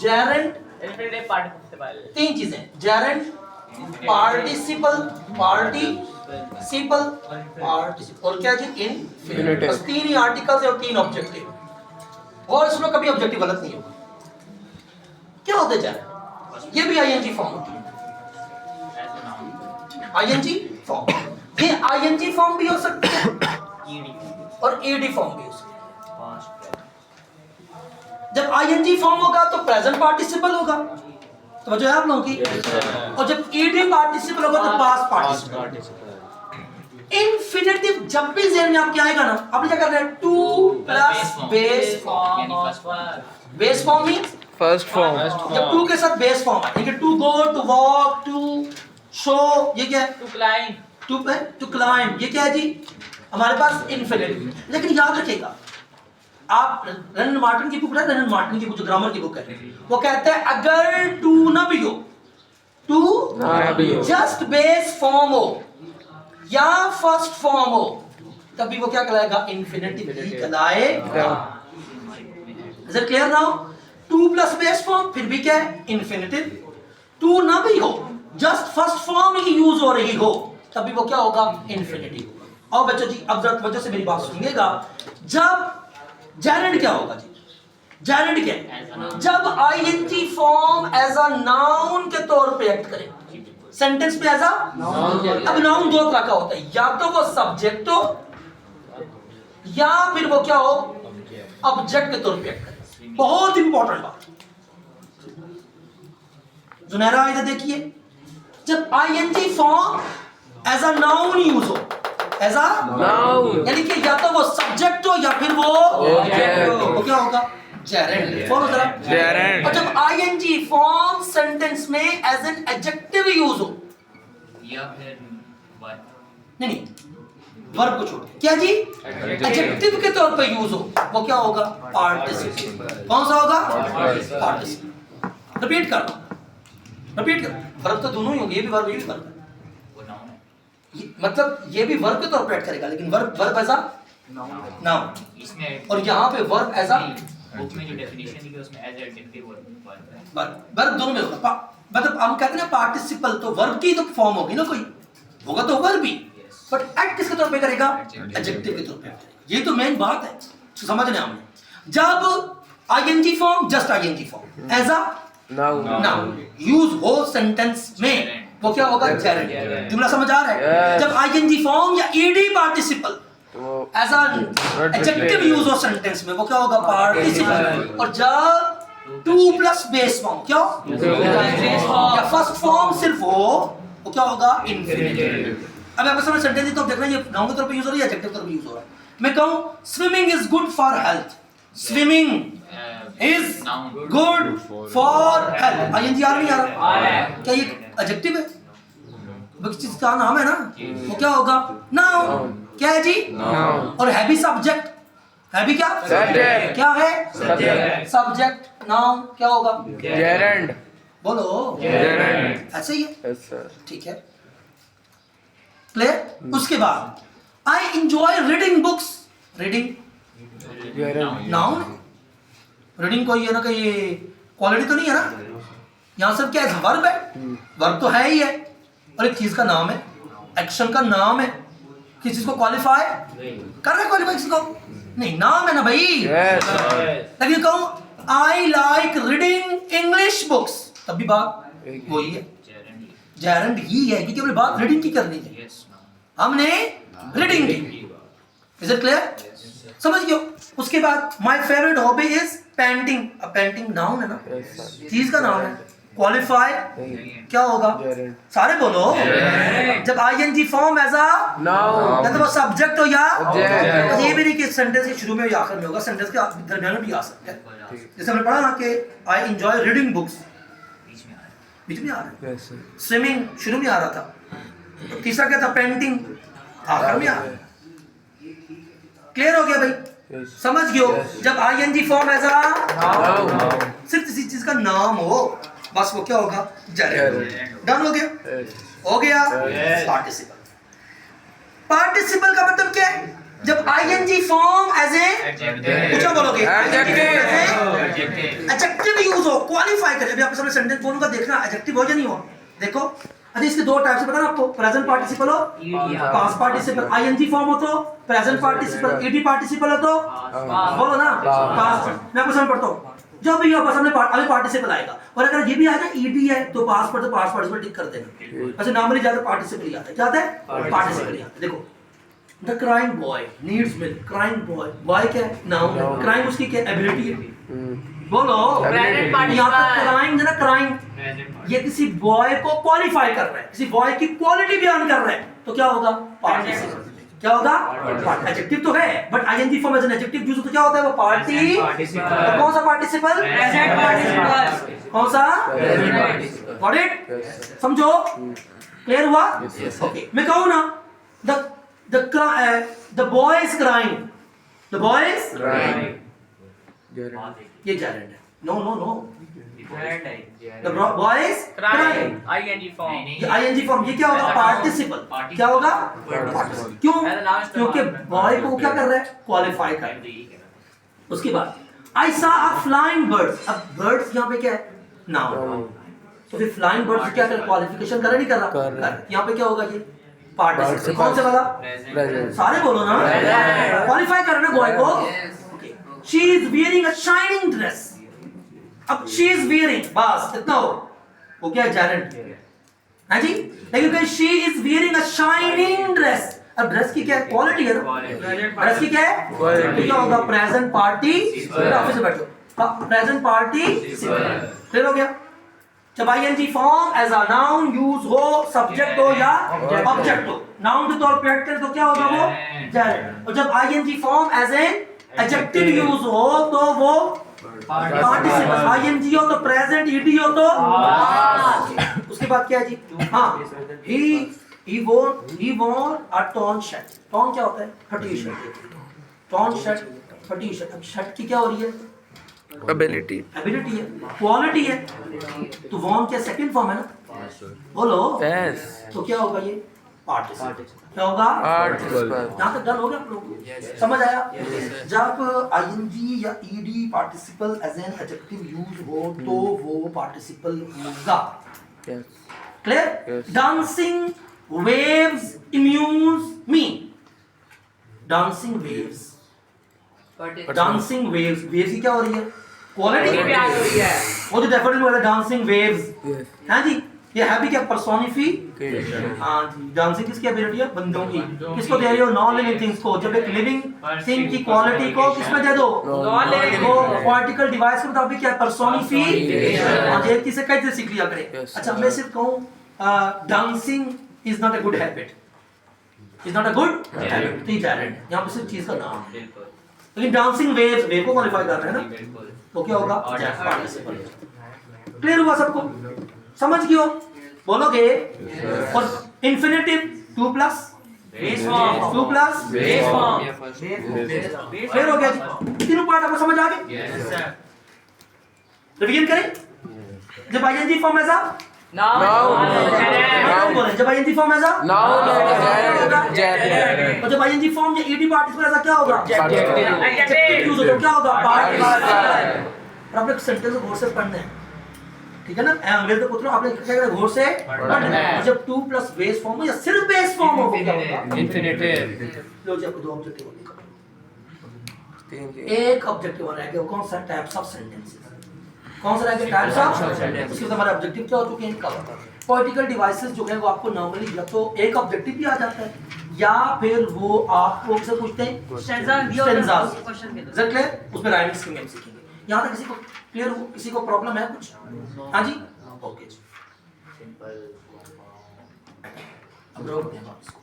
Geraint, infinitive participle, तीन चीजें, Geraint, participle, और क्या जी, इनफिनिटिव। बस तीन ही आर्टिकल्स और तीन ऑब्जेक्टिव, और इसमें कभी ऑब्जेक्टिव गलत नहीं होगा। क्या होते जा रहा है, ये भी आईएनजी फॉर्म होती है, आईएनजी फॉर्म। ये आईएनजी फॉर्म भी हो सकती है और ईडी फॉर्म भी हो सकती है। जब आईएनजी फॉर्म होगा तो प्रेजेंट पार्टिसिपल होगा, तो वजह है आप लोगों की, और जब ईडी पार्टिसिपल होगा तो पास्ट पार्टिसिपल। इनफिनिटिव जब भी ज़हन में आपके आएगा ना, आपने क्या करना है, to plus base form. Base form means first form. जब टू के साथ बेस फॉर्म है, ठीक है, to go, to walk, to show, ये क्या है, to climb, टू क्लाइंब, ये क्या है जी, हमारे पास इनफिनिटिव। लेकिन याद रखिएगा, आप रेनन मार्टिन की बुक है, रेनन मार्टिन की बुक जो ग्रामर की बुक है, वो कहते हैं अगर टू ना भी हो, टू जस्ट बेस फॉर्म हो या फर्स्ट फॉर्म हो, तभी वो क्या कहलाएगा, इनफिनिटिव कहलाएगा। Is it clear now? To plus base form फिर भी क्या है, इनफिनिटिव। टू ना भी हो, जस्ट फर्स्ट फॉर्म ही यूज हो रही हो, तभी वो क्या होगा, इनफिनिटिव। और बच्चों जी अब जरा वजह से मेरी बात सुनिएगा, जब जेरेंट क्या होगा जी, जेरेंट क्या है, जब ing form as a noun के तौर पे एक्ट करे सेंटेंस में एज अ नाउन। अब नाउन दो तरह का होता है, या तो वो सब्जेक्ट हो या फिर वो क्या हो, ऑब्जेक्ट के तौर पे एक्ट करे। बहुत इंपॉर्टेंट बात, जुनैरा इधर देखिए, जब ing form as a noun use हो, एज अ नाउन, यानी कि या तो वो सब्जेक्ट हो या फिर वो वो क्या होगा, जेरेंट। फॉलो जरा, जेरेंट। और जब आईएनजी फॉर्म सेंटेंस में एज एन एडजेक्टिव यूज हो, या फिर वर्ब, नहीं वर्ब को छोड़, क्या जी, एडजेक्टिव के तौर पे यूज हो, वो क्या होगा, पार्टिसिपल। कौन सा होगा, पार्टिसिपल। रिपीट कर, वर्ब तो दोनों ही होंगे, ये भी वर्ब, ये भी वर्ब है, वो नाउन है, मतलब ये भी वर्ब के तौर पे एक्ट करेगा, लेकिन वर्ब एज अ नाउन, इसमें और यहाँ पे वर्ब एज अ बुक में जो डेफिनेशन दी है उसमें एज एडजेक्टिव वर्ब है, वर्ब दोनों में होगा। मतलब हम कहते हैं ना पार्टिसिपल, तो वर्ब की तो फॉर्म होगी ना, कोई होगा तो वर्ब भी, बट एक्ट किसके तौर पे करेगा, एडजेक्टिव के तौर पे एक्ट करेगा। ये तो मेन बात है, समझने हमने। जब ing form, just ing form as a noun use हो सेंटेंस में, वो क्या होगा, जेरेंट। जुमला समझ आ रहा है? जब आईएनजी फॉर्म या ED participle as a adjective use हो सेंटेंस में, वो क्या होगा, पार्टिसिपल। और जब टू प्लस बेस फॉर्म, क्या या फर्स्ट फॉर्म सिर्फ हो, वो क्या होगा, इनफिनिटिव। अब आपको समझ सेंटेंस तो देखना, ये नाउन के तौर पे यूज हो रहा है या एडजेक्टिव के तौर पे यूज हो रहा है। मैं कहूं swimming is good for health, swimming is good for health, ING आ रहा नहीं आ रहा, क्या ये एडजेक्टिव है, वो किस चीज का नाम है ना, वो क्या होगा, नाउन। क्या है जी, और है भी सब्जेक्ट, है भी क्या, क्या है, सब्जेक्ट। नाउन क्या होगा, जेरेंट। बोलो, जेरेंट। ऐसे ही है, ठीक है, क्लियर। उसके बाद I enjoy reading books, reading noun, reading कोई है ना, कोई क्वालिटी तो नहीं है ना, यहाँ सिर्फ क्या है, वर्ब है, वर्ब तो है ही है, और एक चीज का नाम है, एक्शन का नाम है, किसी चीज को क्वालिफाई कर रहा है, क्वालिफाई किसको नहीं, नाम है ना भाई। लेकिन कहूँ I like reading English books, तब भी बात वही है, जेरेंट ही है, क्योंकि हमने बात रीडिंग की करनी है, हमने रीडिंग की। इज इट क्लियर, समझ गए? उसके बाद my favourite hobby is painting, अब पेंटिंग नाउन है ना, चीज का नाम है, क्वालिफाई क्या होगा, सारे बोलो, जब ing form as a noun, या तो वो सब्जेक्ट हो या ये भी नहीं कि सेंटेंस के शुरू में या आखिर में होगा, सेंटेंस के दरमियान में भी आ सकता है। जैसे हमने पढ़ा ना कि आई एंजॉय रीडिंग बुक्स, बीच में आ रहा है, स्विमिंग शुरू में आ रहा था, तो तीसरा क्या था, पेंटिंग आखिर में आ रहा है। क्लियर हो गया भाई, समझ गयो? जब आईएनजी फॉर्म एज अ सिर्फ किसी चीज का नाम हो, बस वो क्या होगा, जेरेंट। डन हो गया, हो गया। पार्टिसिपल, पार्टिसिपल का मतलब क्या है, जब आईएनजी फॉर्म एज ए क्या बोलोगे एडजेक्टिव यूज हो, क्वालिफाई करे। अभी आपके सामने सेंटेंस बोलूंगा, देखना एडजेक्टिव हो या नहीं हो। देखो अरे इसके दो टाइप से पता ना आपको, प्रेजेंट पार्टिसिपल हो, पास्ट पार्टिसिपल। आईएनजी फॉर्म हो तो प्रेजेंट पार्टिसिपल, ईडी पार्टिसिपल हो तो बोलो ना पास्ट। मैं क्वेश्चन पढ़ता हूँ, जब भी आपके सामने अभी पार्टिसिपल आएगा और अगर ये भी आएगा ईडी है तो पास्ट पर तो पास्ट पार्टिसिपल टिक कर देना। वैसे नॉर्मली ज्यादा पार्टिसिपल ही आता है, क्या आता है पार्टिसिपल ही आता है। देखो the crying boy needs milk, crying boy, boy क्या है नाउन, क्राइंग उसकी क्या एबिलिटी है बोलो। यहाँ पर क्राइंग ना, क्राइंग ये किसी बॉय को क्वालिफाई कर रहा है, किसी बॉय की क्वालिटी बयान कर रहा है, तो क्या होगा पार्टिसिपल। क्या होगा एडजेक्टिव तो है but ing form as an adjective use तो क्या होता है वो पार्टी। तो कौन सा पार्टिसिपल, कौन सा, गॉट इट, समझो क्लियर हुआ। ओके मैं कहूँ ना the boy is crying, the boy is crying, ये gerund है, no the boy is crying, ing form, ये ing form, ये क्या होगा पार्टिसिपल, क्या होगा पार्टिसिपल। क्यों, क्योंकि बॉय को क्या कर रहा है क्वालिफाई कर रहा है। उसके बाद I saw a flying bird, अब birds यहाँ पे क्या है नाउन, तो फिर flying birds क्या कर क्वालिफिकेशन कर रहा नहीं कर रहा, यहाँ पे क्या होगा ये पार्टिसिपल। कौन से वाला, सारे बोलो ना, क्वालिफाई कर रहे बॉय को। She is wearing a shining dress, अब शी इज वियरिंग बस इतना हो, वो क्या है जेरेंट है जी। लेकिन she is wearing a shining dress, अब ड्रेस की क्या क्वालिटी है ना, ड्रेस की क्या है तो क्या होगा प्रेजेंट पार्टी। ऑफिस में बैठो, प्रेजेंट पार्टी क्लियर हो गया। जब ing form as a noun use हो, सब्जेक्ट हो या ऑब्जेक्ट हो, नाउन के तौर पे ऐड करें तो क्या होगा वो जेरेंट। और जब ing form as an adjective use हो तो वो पार्टिसिपल, आईएनजी हो तो प्रेजेंट, ईडी हो तो उसके बाद क्या है जी, हाँ he wore a torn shirt, torn क्या होता है फटी शर्ट, torn shirt फटी शर्ट। अब शर्ट की क्या हो रही है एबिलिटी है, क्वालिटी है, तो वॉन क्या सेकंड फॉर्म है ना, बोलो यस, तो क्या होगा ये पार्टिसिपल, क्या होगा पार्टिसिपल। यहाँ तक डन हो गया आप लोग, समझ आया। जब आईएनजी या ED participle as an adjective use हो तो वो पार्टिसिपल होगा, clear. Dancing waves amuse me, dancing waves, dancing waves, waves की क्या हो रही है क्वालिटी है, वो तो डेफिनेटली बोला डांसिंग वेव्स है जी। ये है भी क्या पर्सोनिफिकेशन, हाँ जी। डांसिंग किसकी एबिलिटी है बंदों की, किसको दे रही हो नॉन लिविंग थिंग्स को। जब एक लिविंग थिंग की क्वालिटी को किसमें दे दो, वो पॉलिटिकल डिवाइस के मुताबिक क्या पर्सोनिफिकेशन, हाँ जी किसे कैसे सीख लिया करें। अच्छा मैं सिर्फ कहूँ dancing is not a good habit, is not a good habit, तो जेरेंट यहाँ पे सिर्फ चीज का नाम है। लेकिन डांसिंग वेव्स, वेव को क्वालिफाई कर रहे हैं ना, तो क्या होगा पार्टिसिपल। क्लियर हुआ सबको, समझ गए हो बोलोगे। और infinitive 2 plus base form, 2 plus base form, clear हो गया जी। तीनों पार्ट आपको समझ आ गए, यस सर। रिवीजन करें। जब आईएनजी फॉर्म ऐसा नाउन बोले, जब आईएनजी फॉर्म ऐसा नाउन, और जब आईएनजी फॉर्म या ईडी पार्टिसिपल ऐसा क्या होगा एडजेक्टिव यूज होगा, क्या होगा पार्टिसिपल। और आपने सेंटेंस को गौर से पढ़ना है, ठीक है ना, अंग्रेजी तो पुत्रों आपने क्या करना घोर से पढ़ना है। जब 2 प्लस बेस फॉर्म हो या सिर्फ बेस फॉर्म हो क्या होगा इंफिनिटिव। लो जी आपको 2 ऑब्जेक्टिव लिखो, एक ऑब्जेक्टिव रह गया, कौन सा टाइप्स ऑफ सेंटेंसेस, कौन सा रह गया टाइप्स ऑफ सेंटेंसेस। उसके बाद हमारे ऑब्जेक्टिव क्या हो चुके हैं कवर। पॉलिटिकल डिवाइसेस जो है वो आपको नॉर्मली या तो एक ऑब्जेक्टिव भी आ जाता है या फिर वो आपको किसे पूछते हैं स्टेंजा, उसमें राइमिंग स्कीम हम सीखेंगे। यहाँ तक किसी को क्लियर हो, किसी को प्रॉब्लम है कुछ, हाँ जी ओके जी। अब रोक देना इसको।